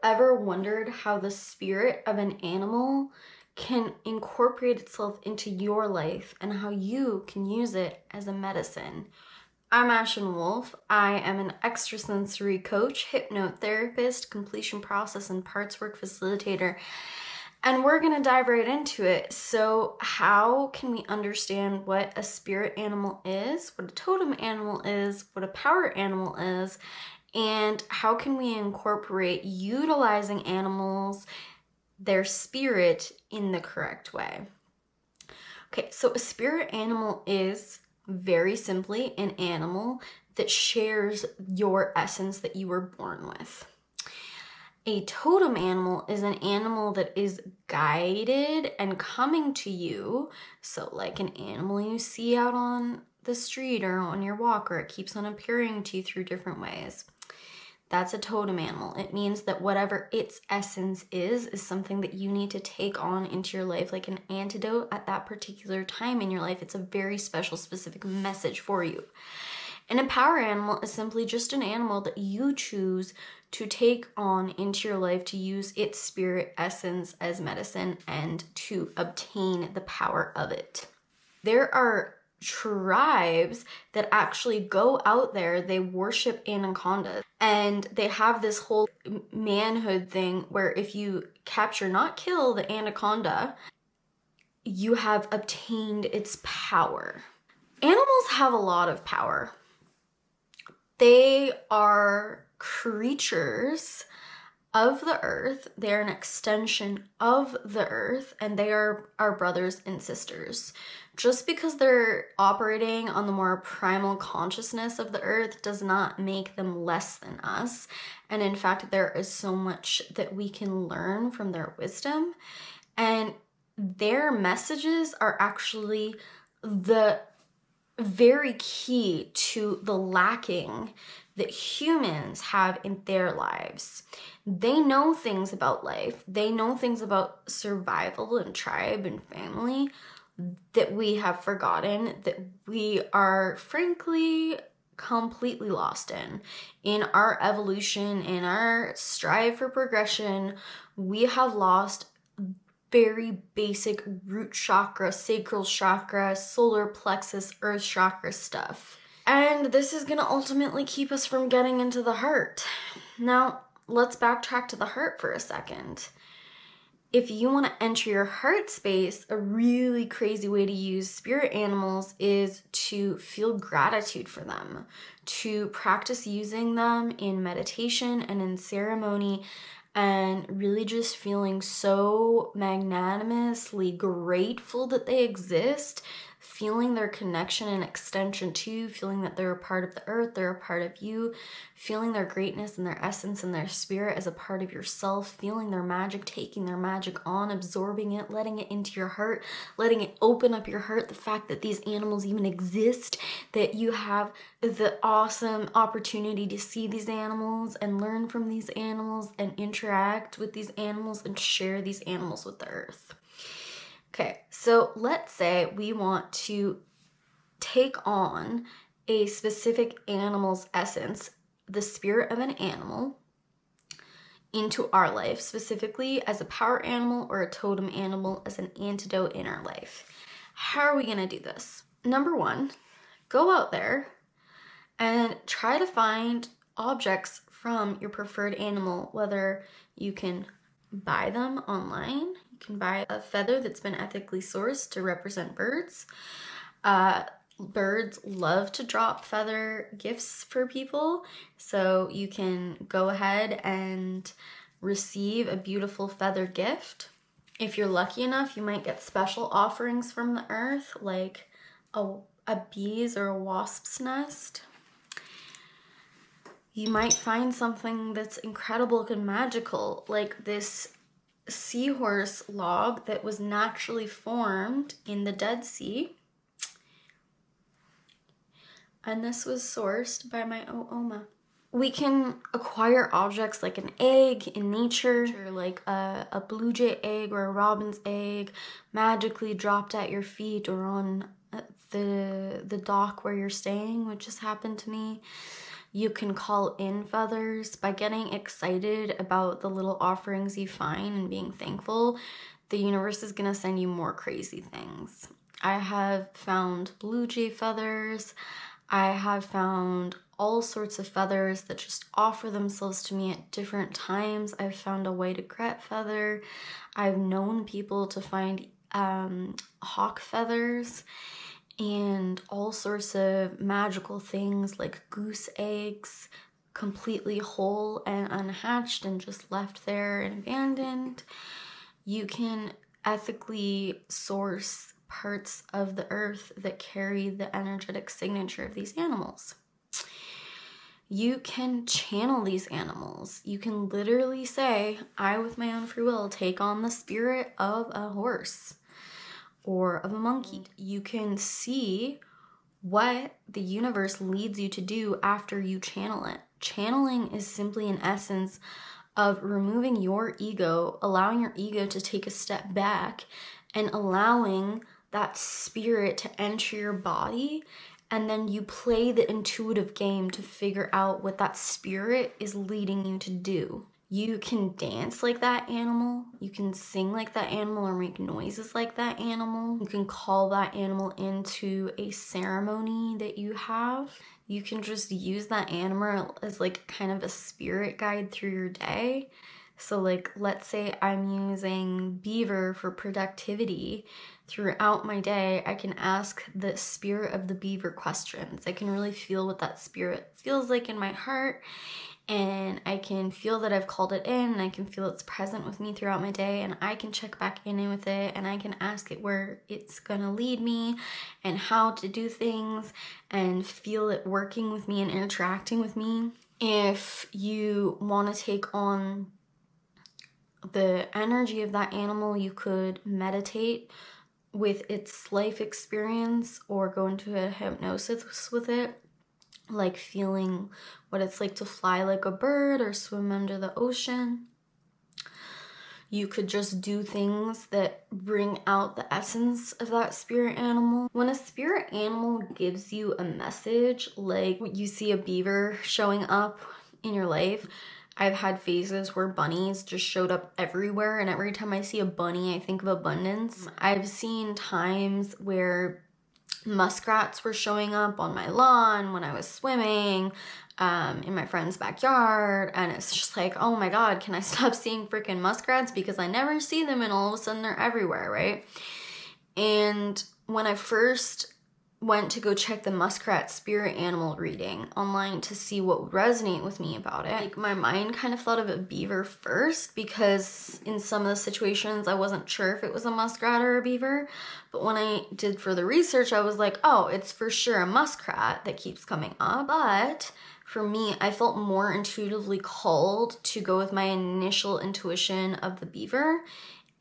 ever wondered how the spirit of an animal can incorporate itself into your life and how you can use it as a medicine? I'm Ashen Wolf. I am an extrasensory coach, hypnotherapist, completion process and parts work facilitator, and we're going to dive right into it. So how can we understand what a spirit animal is, what a totem animal is, what a power animal is, and how can we incorporate utilizing animals, their spirit, in the correct way? Okay, so a spirit animal is very simply an animal that shares your essence that you were born with. A totem animal is an animal that is guided and coming to you. So like an animal you see out on the street or on your walk, or it keeps on appearing to you through different ways. That's a totem animal. It means that whatever its essence is something that you need to take on into your life, like an antidote at that particular time in your life. It's a very special, specific message for you. And a power animal is simply just an animal that you choose to take on into your life to use its spirit essence as medicine and to obtain the power of it. There are tribes that actually go out there, they worship anacondas, and they have this whole manhood thing where if you capture, not kill, the anaconda, you have obtained its power. Animals have a lot of power. They are creatures of the earth. They're an extension of the earth, and they are our brothers and sisters. Just because they're operating on the more primal consciousness of the earth does not make them less than us. And in fact, there is so much that we can learn from their wisdom. And their messages are actually the very key to the lacking that humans have in their lives. They know things about life. They know things about survival and tribe and family that we have forgotten, that we are frankly completely lost in. In our evolution, in our strive for progression, we have lost very basic root chakra, sacral chakra, solar plexus, earth chakra stuff. And this is going to ultimately keep us from getting into the heart. Now, let's backtrack to the heart for a second. If you want to enter your heart space, a really crazy way to use spirit animals is to feel gratitude for them, to practice using them in meditation and in ceremony, and really just feeling so magnanimously grateful that they exist, feeling their connection and extension to you, feeling that they're a part of the earth, they're a part of you, feeling their greatness and their essence and their spirit as a part of yourself, feeling their magic, taking their magic on, absorbing it, letting it into your heart, letting it open up your heart, the fact that these animals even exist, that you have the awesome opportunity to see these animals and learn from these animals and interact with these animals and share these animals with the earth. Okay, so let's say we want to take on a specific animal's essence, the spirit of an animal, into our life, specifically as a power animal or a totem animal as an antidote in our life. How are we going to do this? Number one, go out there and try to find objects from your preferred animal, whether you can buy them online. You can buy a feather that's been ethically sourced to represent birds. Birds love to drop feather gifts for people, so you can go ahead and receive a beautiful feather gift. If you're lucky enough, you might get special offerings from the earth, like a bee's or a wasp's nest. You might find something that's incredible and magical, like this seahorse log that was naturally formed in the Dead Sea. And this was sourced by my O'oma. We can acquire objects like an egg in nature, like a blue jay egg or a robin's egg, magically dropped at your feet or on the dock where you're staying, which has happened to me. You can call in feathers by getting excited about the little offerings you find and being thankful. The universe is going to send you more crazy things. I have found blue jay feathers. I have found all sorts of feathers that just offer themselves to me at different times. I've found a white egret feather. I've known people to find hawk feathers and all sorts of magical things like goose eggs, completely whole and unhatched and just left there and abandoned. You can ethically source parts of the earth that carry the energetic signature of these animals. You can channel these animals. You can literally say, I, with my own free will, take on the spirit of a horse or of a monkey. You can see what the universe leads you to do after you channel it. Channeling is simply an essence of removing your ego, allowing your ego to take a step back and allowing that spirit to enter your body, and then you play the intuitive game to figure out what that spirit is leading you to do. You can dance like that animal, you can sing like that animal or make noises like that animal. You can call that animal into a ceremony that you have. You can just use that animal as like kind of a spirit guide through your day. So like, let's say I'm using beaver for productivity. Throughout my day, I can ask the spirit of the beaver questions. I can really feel what that spirit feels like in my heart, and I can feel that I've called it in, and I can feel it's present with me throughout my day, and I can check back in with it, and I can ask it where it's gonna lead me and how to do things, and feel it working with me and interacting with me. If you want to take on the energy of that animal, you could meditate with its life experience or go into a hypnosis with it, like feeling what it's like to fly like a bird or swim under the ocean. You could just do things that bring out the essence of that spirit animal. When a spirit animal gives you a message, like you see a beaver showing up in your life, I've had phases where bunnies just showed up everywhere, and every time I see a bunny, I think of abundance. I've seen times where muskrats were showing up on my lawn when I was swimming, in my friend's backyard, and it's just like, oh my god, can I stop seeing freaking muskrats, because I never see them and all of a sudden they're everywhere, right? And when I first went to go check the muskrat spirit animal reading online to see what would resonate with me about it, like my mind kind of thought of a beaver first, because in some of the situations I wasn't sure if it was a muskrat or a beaver. But when I did further research, I was like, oh, it's for sure a muskrat that keeps coming up. But for me, I felt more intuitively called to go with my initial intuition of the beaver.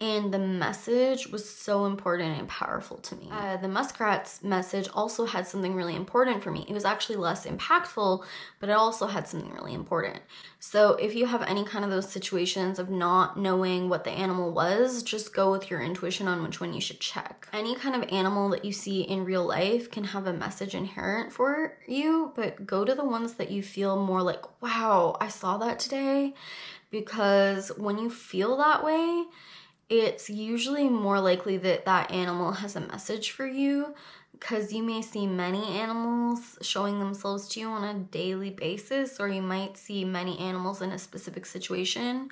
And the message was so important and powerful to me. The muskrat's message also had something really important for me. It was actually less impactful, but it also had something really important. So if you have any kind of those situations of not knowing what the animal was, just go with your intuition on which one you should check. Any kind of animal that you see in real life can have a message inherent for you, but go to the ones that you feel more like, wow, I saw that today. Because when you feel that way, it's usually more likely that that animal has a message for you, because you may see many animals showing themselves to you on a daily basis, or you might see many animals in a specific situation.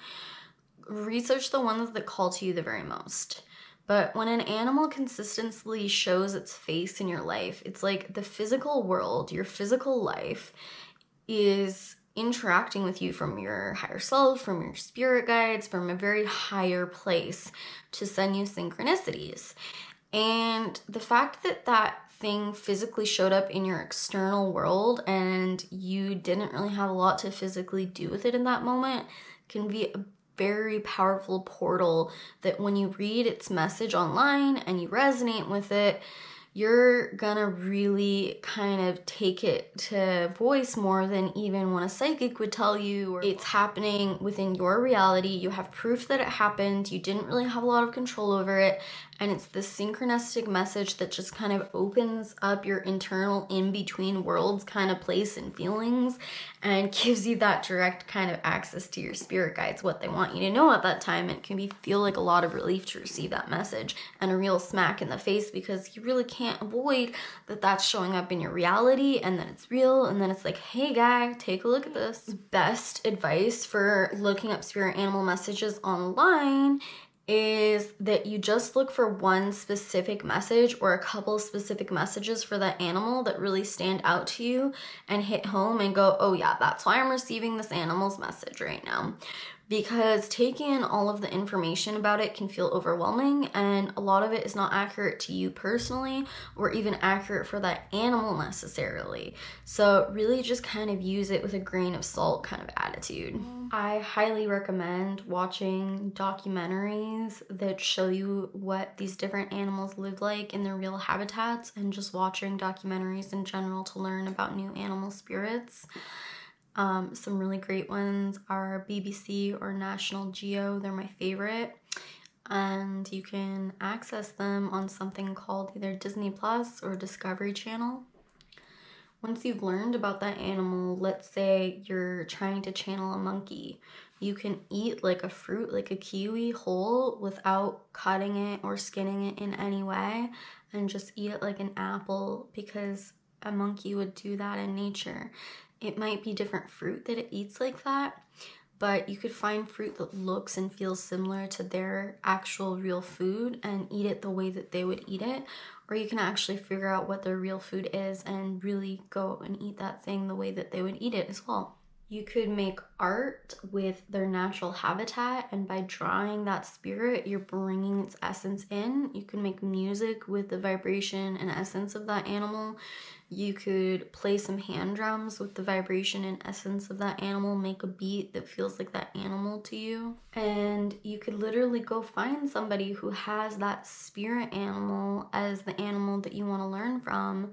Research the ones that call to you the very most. But when an animal consistently shows its face in your life, it's like the physical world, your physical life, is interacting with you from your higher self, from your spirit guides, from a very higher place to send you synchronicities. And the fact that that thing physically showed up in your external world and you didn't really have a lot to physically do with it in that moment can be a very powerful portal that when you read its message online and you resonate with it, you're gonna really kind of take it to voice more than even when a psychic would tell you. Or it's happening within your reality. You have proof that it happened. You didn't really have a lot of control over it. And it's this synchronistic message that just kind of opens up your internal in-between worlds kind of place and feelings, and gives you that direct kind of access to your spirit guides, what they want you to know at that time. It can feel like a lot of relief to receive that message, and a real smack in the face, because you really can't avoid that that's showing up in your reality, and then it's real, and then it's like, hey guy, take a look at this. Best advice for looking up spirit animal messages online is that you just look for one specific message or a couple specific messages for that animal that really stand out to you and hit home and go, oh yeah, that's why I'm receiving this animal's message right now. Because taking in all of the information about it can feel overwhelming, and a lot of it is not accurate to you personally or even accurate for that animal necessarily. So really just kind of use it with a grain of salt kind of attitude. I highly recommend watching documentaries that show you what these different animals live like in their real habitats, and just watching documentaries in general to learn about new animal spirits. Some really great ones are BBC or National Geo. They're my favorite. And you can access them on something called either Disney Plus or Discovery Channel. Once you've learned about that animal, let's say you're trying to channel a monkey, you can eat like a fruit, like a kiwi, whole without cutting it or skinning it in any way, and just eat it like an apple, because a monkey would do that in nature. It might be different fruit that it eats like that, but you could find fruit that looks and feels similar to their actual real food and eat it the way that they would eat it. Or you can actually figure out what their real food is and really go and eat that thing the way that they would eat it as well. You could make art with their natural habitat, and by drawing that spirit, you're bringing its essence in. You can make music with the vibration and essence of that animal. You could play some hand drums with the vibration and essence of that animal, make a beat that feels like that animal to you. And you could literally go find somebody who has that spirit animal as the animal that you want to learn from,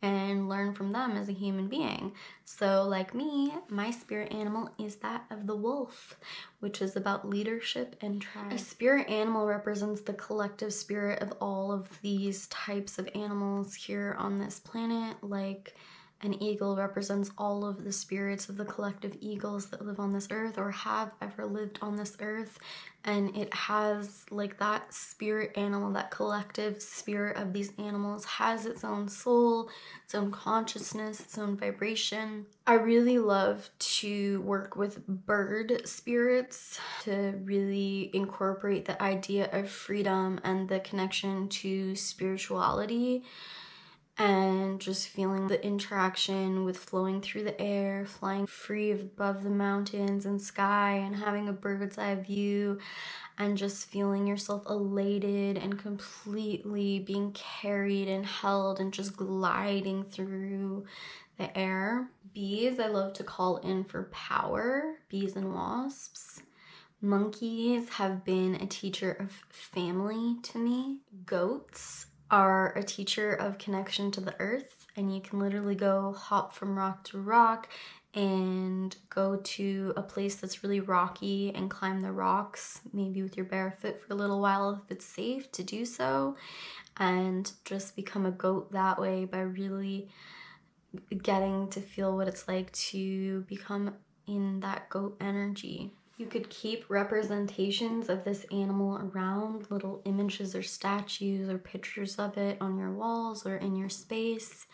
and learn from them as a human being. So like me, my spirit animal is that of the wolf, which is about leadership and tribe. A spirit animal represents the collective spirit of all of these types of animals here on this planet. Like an eagle represents all of the spirits of the collective eagles that live on this earth or have ever lived on this earth. And it has like that spirit animal, that collective spirit of these animals has its own soul, its own consciousness, its own vibration. I really love to work with bird spirits to really incorporate the idea of freedom and the connection to spirituality, and just feeling the interaction with flowing through the air, flying free above the mountains and sky, and having a bird's eye view, and just feeling yourself elated and completely being carried and held and just gliding through the air. Bees, I love to call in for power, bees and wasps. Monkeys have been a teacher of family to me. Goats are a teacher of connection to the earth, and you can literally go hop from rock to rock and go to a place that's really rocky and climb the rocks, maybe with your bare foot for a little while if it's safe to do so, and just become a goat that way by really getting to feel what it's like to become in that goat energy. You could keep representations of this animal around, little images or statues or pictures of it on your walls or in your space.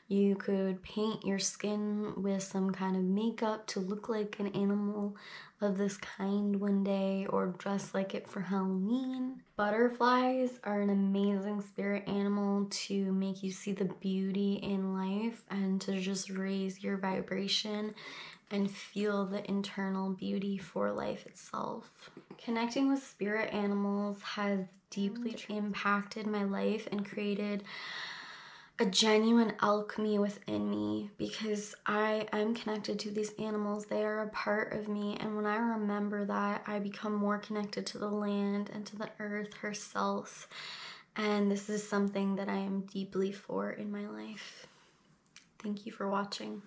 You could paint your skin with some kind of makeup to look like an animal of this kind one day, or dress like it for Halloween. Butterflies are an amazing spirit animal to make you see the beauty in life and to just raise your vibration and feel the internal beauty for life itself. Connecting with spirit animals has deeply impacted my life and created a genuine alchemy within me, because I am connected to these animals. They are a part of me, and when I remember that, I become more connected to the land and to the earth herself. And this is something that I am deeply for in my life. Thank you for watching.